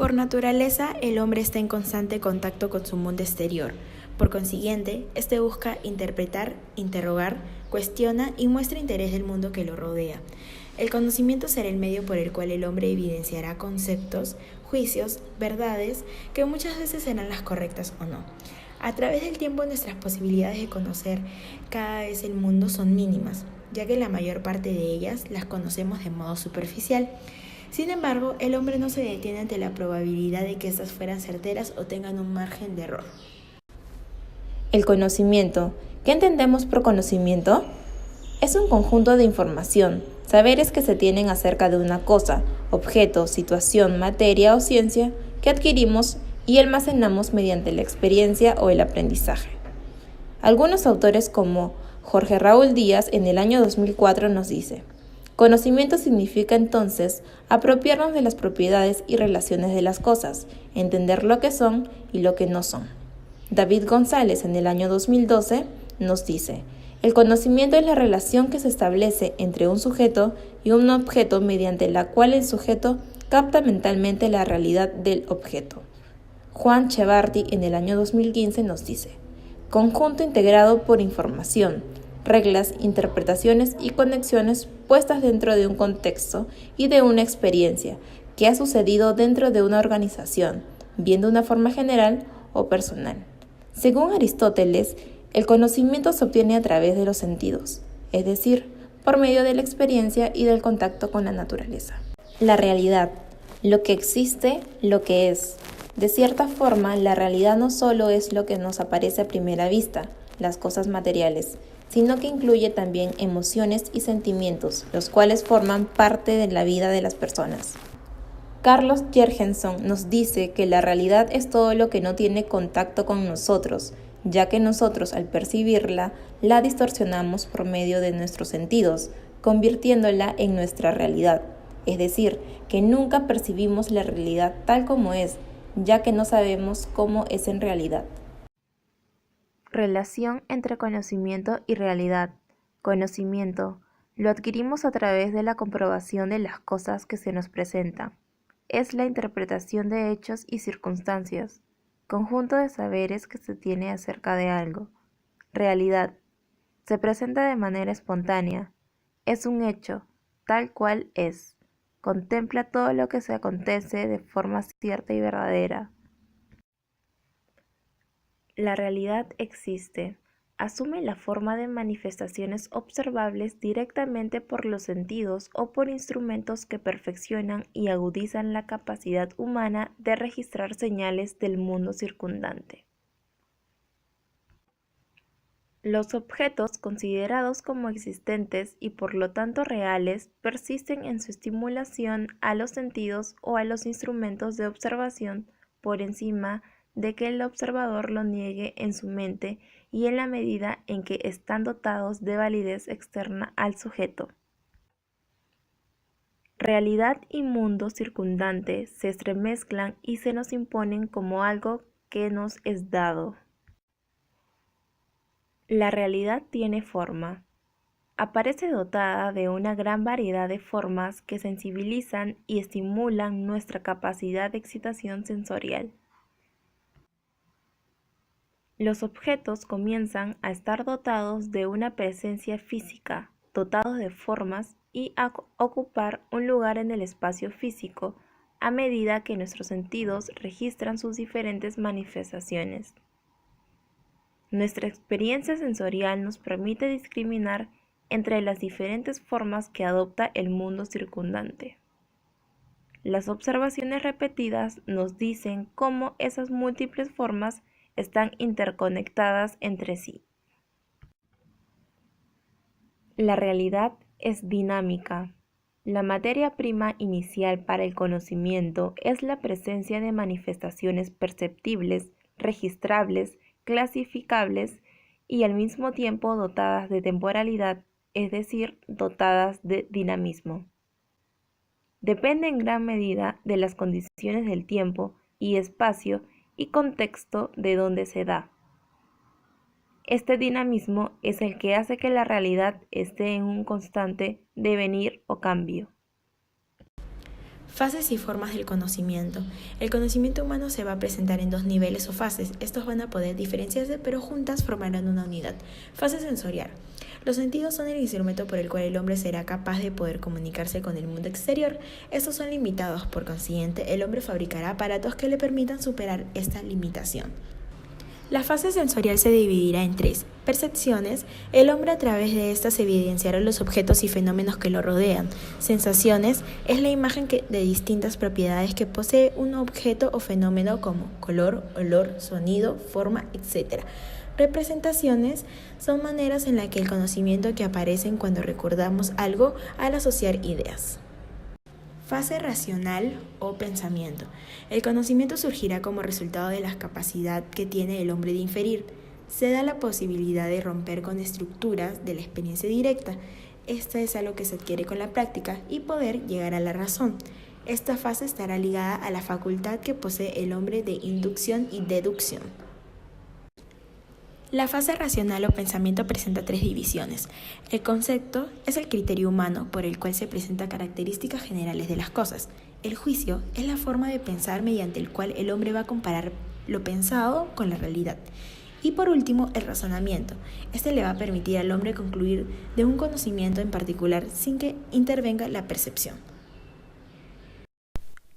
Por naturaleza, el hombre está en constante contacto con su mundo exterior. Por consiguiente, este busca interpretar, interrogar, cuestiona y muestra interés del mundo que lo rodea. El conocimiento será el medio por el cual el hombre evidenciará conceptos, juicios, verdades, que muchas veces serán las correctas o no. A través del tiempo nuestras posibilidades de conocer cada vez el mundo son mínimas, ya que la mayor parte de ellas las conocemos de modo superficial. Sin embargo, el hombre no se detiene ante la probabilidad de que éstas fueran certeras o tengan un margen de error. El conocimiento. ¿Qué entendemos por conocimiento? Es un conjunto de información, saberes que se tienen acerca de una cosa, objeto, situación, materia o ciencia que adquirimos y almacenamos mediante la experiencia o el aprendizaje. Algunos autores como Jorge Raúl Díaz en el año 2004 nos dice: conocimiento significa entonces apropiarnos de las propiedades y relaciones de las cosas, entender lo que son y lo que no son. David González en el año 2012 nos dice: el conocimiento es la relación que se establece entre un sujeto y un objeto mediante la cual el sujeto capta mentalmente la realidad del objeto. Juan Chevarti en el año 2015 nos dice: conjunto integrado por información, reglas, interpretaciones y conexiones puestas dentro de un contexto y de una experiencia que ha sucedido dentro de una organización, bien de una forma general o personal. Según Aristóteles, el conocimiento se obtiene a través de los sentidos, es decir, por medio de la experiencia y del contacto con la naturaleza. La realidad, lo que existe, lo que es. De cierta forma, la realidad no solo es lo que nos aparece a primera vista, las cosas materiales, sino que incluye también emociones y sentimientos, los cuales forman parte de la vida de las personas. Carlos Jergenson nos dice que la realidad es todo lo que no tiene contacto con nosotros, ya que nosotros al percibirla, la distorsionamos por medio de nuestros sentidos, convirtiéndola en nuestra realidad. Es decir, que nunca percibimos la realidad tal como es, ya que no sabemos cómo es en realidad. Relación entre conocimiento y realidad. Conocimiento. Lo adquirimos a través de la comprobación de las cosas que se nos presentan. Es la interpretación de hechos y circunstancias, conjunto de saberes que se tiene acerca de algo. Realidad. Se presenta de manera espontánea. Es un hecho, tal cual es. Contempla todo lo que se acontece de forma cierta y verdadera. La realidad existe. Asume la forma de manifestaciones observables directamente por los sentidos o por instrumentos que perfeccionan y agudizan la capacidad humana de registrar señales del mundo circundante. Los objetos considerados como existentes y por lo tanto reales persisten en su estimulación a los sentidos o a los instrumentos de observación por encima de que el observador lo niegue en su mente y en la medida en que están dotados de validez externa al sujeto. Realidad y mundo circundante se entremezclan y se nos imponen como algo que nos es dado. La realidad tiene forma. Aparece dotada de una gran variedad de formas que sensibilizan y estimulan nuestra capacidad de excitación sensorial. Los objetos comienzan a estar dotados de una presencia física, dotados de formas y a ocupar un lugar en el espacio físico a medida que nuestros sentidos registran sus diferentes manifestaciones. Nuestra experiencia sensorial nos permite discriminar entre las diferentes formas que adopta el mundo circundante. Las observaciones repetidas nos dicen cómo esas múltiples formas están interconectadas entre sí. La realidad es dinámica. La materia prima inicial para el conocimiento es la presencia de manifestaciones perceptibles, registrables, clasificables y al mismo tiempo dotadas de temporalidad, es decir, dotadas de dinamismo. Depende en gran medida de las condiciones del tiempo y espacio y contexto de donde se da. Este dinamismo es el que hace que la realidad esté en un constante devenir o cambio. Fases y formas del conocimiento. El conocimiento humano se va a presentar en dos niveles o fases. Estos van a poder diferenciarse, pero juntas formarán una unidad. Fase sensorial. Los sentidos son el instrumento por el cual el hombre será capaz de poder comunicarse con el mundo exterior. Estos son limitados, por consiguiente, el hombre fabricará aparatos que le permitan superar esta limitación. La fase sensorial se dividirá en tres. Percepciones. El hombre a través de estas evidenciará los objetos y fenómenos que lo rodean. Sensaciones. Es la imagen de distintas propiedades que posee un objeto o fenómeno como color, olor, sonido, forma, etc. Representaciones son maneras en las que el conocimiento que aparecen cuando recordamos algo al asociar ideas. Fase racional o pensamiento. El conocimiento surgirá como resultado de la capacidad que tiene el hombre de inferir. Se da la posibilidad de romper con estructuras de la experiencia directa. Esta es algo que se adquiere con la práctica y poder llegar a la razón. Esta fase estará ligada a la facultad que posee el hombre de inducción y deducción. La fase racional o pensamiento presenta tres divisiones. El concepto es el criterio humano por el cual se presentan características generales de las cosas. El juicio es la forma de pensar mediante el cual el hombre va a comparar lo pensado con la realidad. Y por último, el razonamiento. Este le va a permitir al hombre concluir de un conocimiento en particular sin que intervenga la percepción.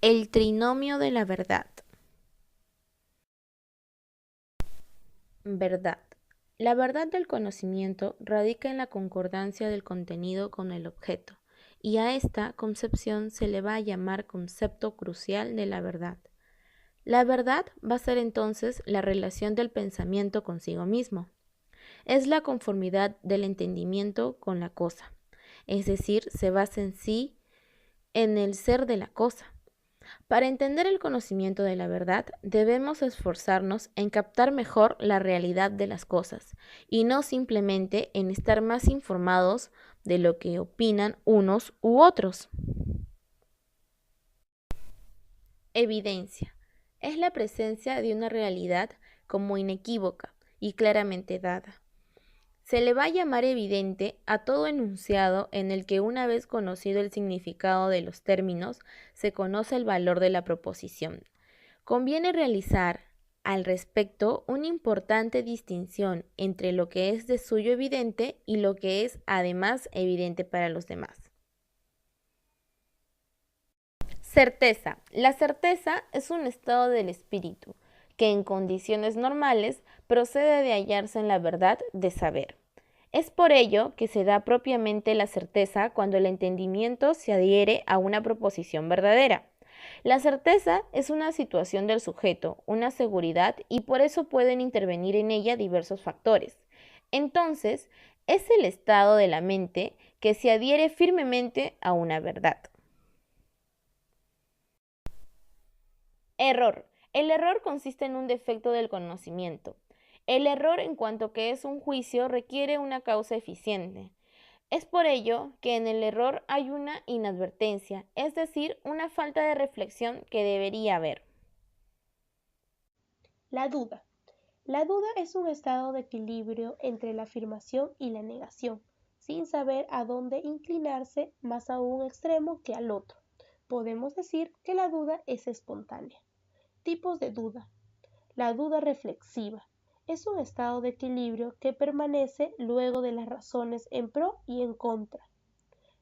El trinomio de la verdad. Verdad. La verdad del conocimiento radica en la concordancia del contenido con el objeto, y a esta concepción se le va a llamar concepto crucial de la verdad. La verdad va a ser entonces la relación del pensamiento consigo mismo. Es la conformidad del entendimiento con la cosa, es decir, se basa en sí, en el ser de la cosa. Para entender el conocimiento de la verdad, debemos esforzarnos en captar mejor la realidad de las cosas y no simplemente en estar más informados de lo que opinan unos u otros. Evidencia. Es la presencia de una realidad como inequívoca y claramente dada. Se le va a llamar evidente a todo enunciado en el que, una vez conocido el significado de los términos, se conoce el valor de la proposición. Conviene realizar al respecto una importante distinción entre lo que es de suyo evidente y lo que es además evidente para los demás. Certeza. La certeza es un estado del espíritu que en condiciones normales procede de hallarse en la verdad de saber. Es por ello que se da propiamente la certeza cuando el entendimiento se adhiere a una proposición verdadera. La certeza es una situación del sujeto, una seguridad, y por eso pueden intervenir en ella diversos factores. Entonces, es el estado de la mente que se adhiere firmemente a una verdad. Error. El error consiste en un defecto del conocimiento. El error, en cuanto que es un juicio, requiere una causa eficiente. Es por ello que en el error hay una inadvertencia, es decir, una falta de reflexión que debería haber. La duda. La duda es un estado de equilibrio entre la afirmación y la negación, sin saber a dónde inclinarse más a un extremo que al otro. Podemos decir que la duda es espontánea. Tipos de duda. La duda reflexiva es un estado de equilibrio que permanece luego de las razones en pro y en contra.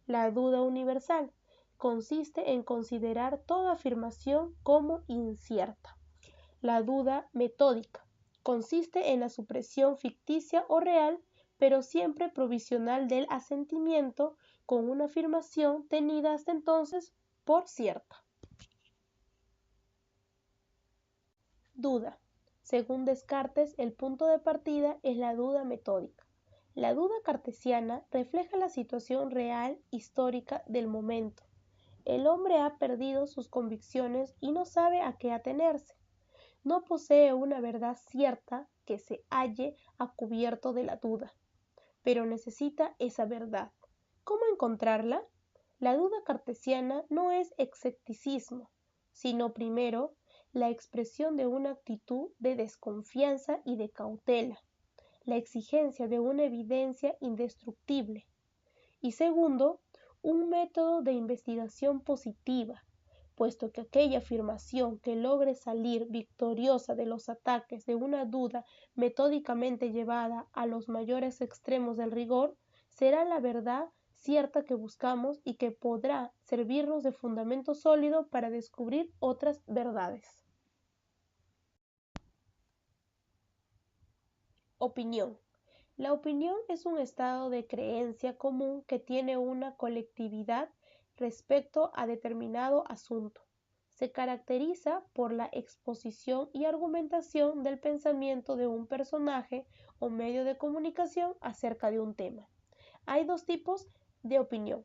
La duda universal consiste en considerar toda afirmación como incierta. La duda metódica consiste en la supresión ficticia o real, pero siempre provisional del asentimiento con una afirmación tenida hasta entonces por cierta. Duda. Según Descartes, el punto de partida es la duda metódica. La duda cartesiana refleja la situación real histórica del momento. El hombre ha perdido sus convicciones y no sabe a qué atenerse. No posee una verdad cierta que se halle a cubierto de la duda, pero necesita esa verdad. ¿Cómo encontrarla? La duda cartesiana no es escepticismo, sino primero la expresión de una actitud de desconfianza y de cautela, la exigencia de una evidencia indestructible, y segundo, un método de investigación positiva, puesto que aquella afirmación que logre salir victoriosa de los ataques de una duda metódicamente llevada a los mayores extremos del rigor, será la verdad cierta que buscamos y que podrá servirnos de fundamento sólido para descubrir otras verdades. Opinión. La opinión es un estado de creencia común que tiene una colectividad respecto a determinado asunto. Se caracteriza por la exposición y argumentación del pensamiento de un personaje o medio de comunicación acerca de un tema. Hay dos tipos de opinión.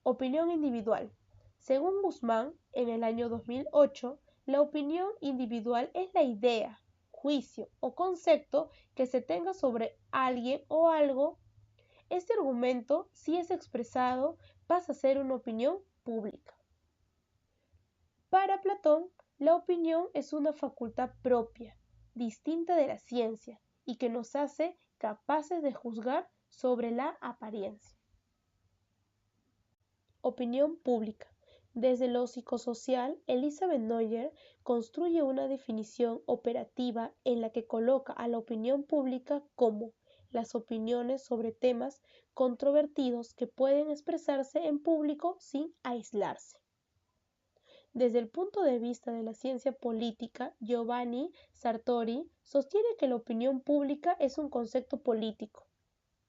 Opinión individual. Según Guzmán, en el año 2008, la opinión individual es la idea, juicio o concepto que se tenga sobre alguien o algo. Este argumento, si es expresado, pasa a ser una opinión pública. Para Platón, la opinión es una facultad propia, distinta de la ciencia, y que nos hace capaces de juzgar sobre la apariencia. Opinión pública. Desde lo psicosocial, Elizabeth Noyer construye una definición operativa en la que coloca a la opinión pública como las opiniones sobre temas controvertidos que pueden expresarse en público sin aislarse. Desde el punto de vista de la ciencia política, Giovanni Sartori sostiene que la opinión pública es un concepto político.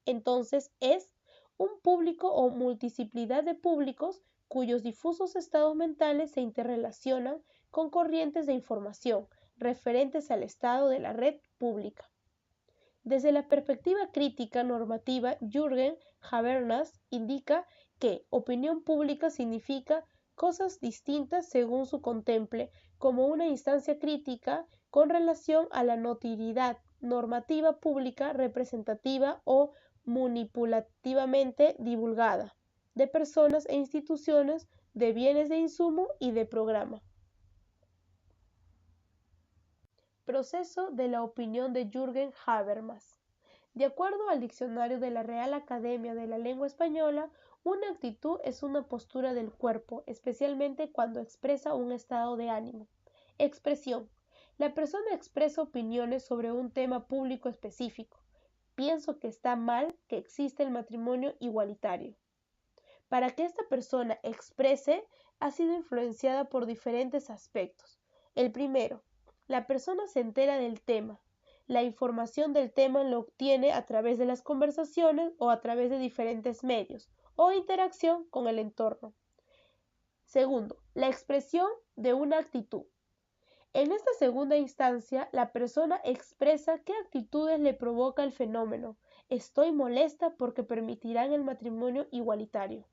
Entonces es un público o multiplicidad de públicos cuyos difusos estados mentales se interrelacionan con corrientes de información referentes al estado de la red pública. Desde la perspectiva crítica normativa, Jürgen Habermas indica que opinión pública significa cosas distintas según su contemple, como una instancia crítica con relación a la notoriedad normativa pública representativa o manipulativamente divulgada, de personas e instituciones, de bienes de insumo y de programa. Proceso de la opinión de Jürgen Habermas. De acuerdo al diccionario de la Real Academia de la Lengua Española, una actitud es una postura del cuerpo, especialmente cuando expresa un estado de ánimo. Expresión. La persona expresa opiniones sobre un tema público específico. Pienso que está mal que existe el matrimonio igualitario. Para que esta persona exprese, ha sido influenciada por diferentes aspectos. El primero, la persona se entera del tema. La información del tema lo obtiene a través de las conversaciones o a través de diferentes medios o interacción con el entorno. Segundo, la expresión de una actitud. En esta segunda instancia, la persona expresa qué actitudes le provoca el fenómeno. Estoy molesta porque permitirán el matrimonio igualitario.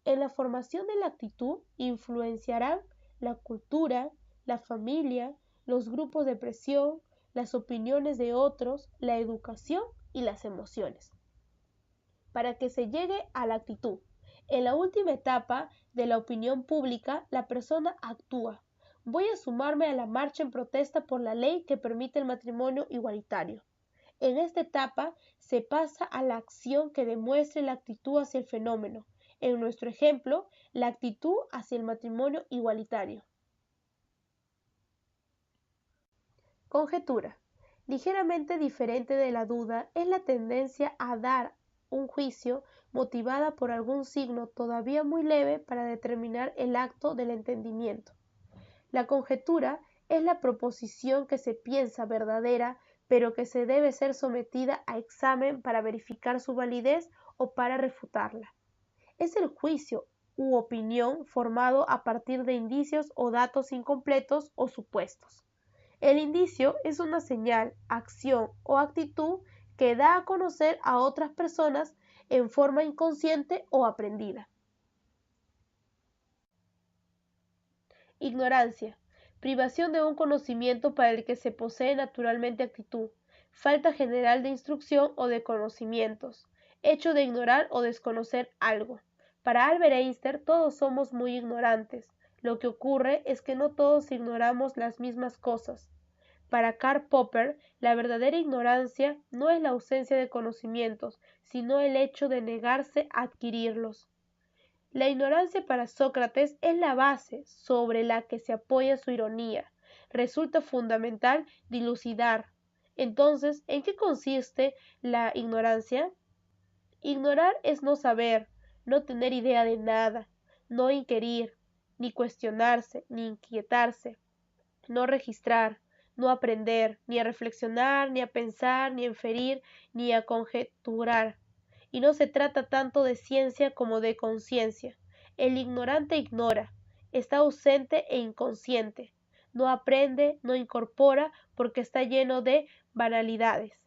En la formación de la actitud influenciarán la cultura, la familia, los grupos de presión, las opiniones de otros, la educación y las emociones. Para que se llegue a la actitud, en la última etapa de la opinión pública, la persona actúa. Voy a sumarme a la marcha en protesta por la ley que permite el matrimonio igualitario. En esta etapa se pasa a la acción que demuestre la actitud hacia el fenómeno. En nuestro ejemplo, la actitud hacia el matrimonio igualitario. Conjetura. Ligeramente diferente de la duda es la tendencia a dar un juicio motivada por algún signo todavía muy leve para determinar el acto del entendimiento. La conjetura es la proposición que se piensa verdadera, pero que se debe ser sometida a examen para verificar su validez o para refutarla. Es el juicio u opinión formado a partir de indicios o datos incompletos o supuestos. El indicio es una señal, acción o actitud que da a conocer a otras personas en forma inconsciente o aprendida. Ignorancia. Privación de un conocimiento para el que se posee naturalmente actitud. Falta general de instrucción o de conocimientos. Hecho de ignorar o desconocer algo. Para Albert Einstein, todos somos muy ignorantes. Lo que ocurre es que no todos ignoramos las mismas cosas. Para Karl Popper, la verdadera ignorancia no es la ausencia de conocimientos, sino el hecho de negarse a adquirirlos. La ignorancia para Sócrates es la base sobre la que se apoya su ironía. Resulta fundamental dilucidar. Entonces, ¿en qué consiste la ignorancia? Ignorar es no saber, no tener idea de nada, no inquirir, ni cuestionarse, ni inquietarse, no registrar, no aprender, ni a reflexionar, ni a pensar, ni a inferir, ni a conjeturar. Y no se trata tanto de ciencia como de conciencia. El ignorante ignora, está ausente e inconsciente, no aprende, no incorpora porque está lleno de banalidades.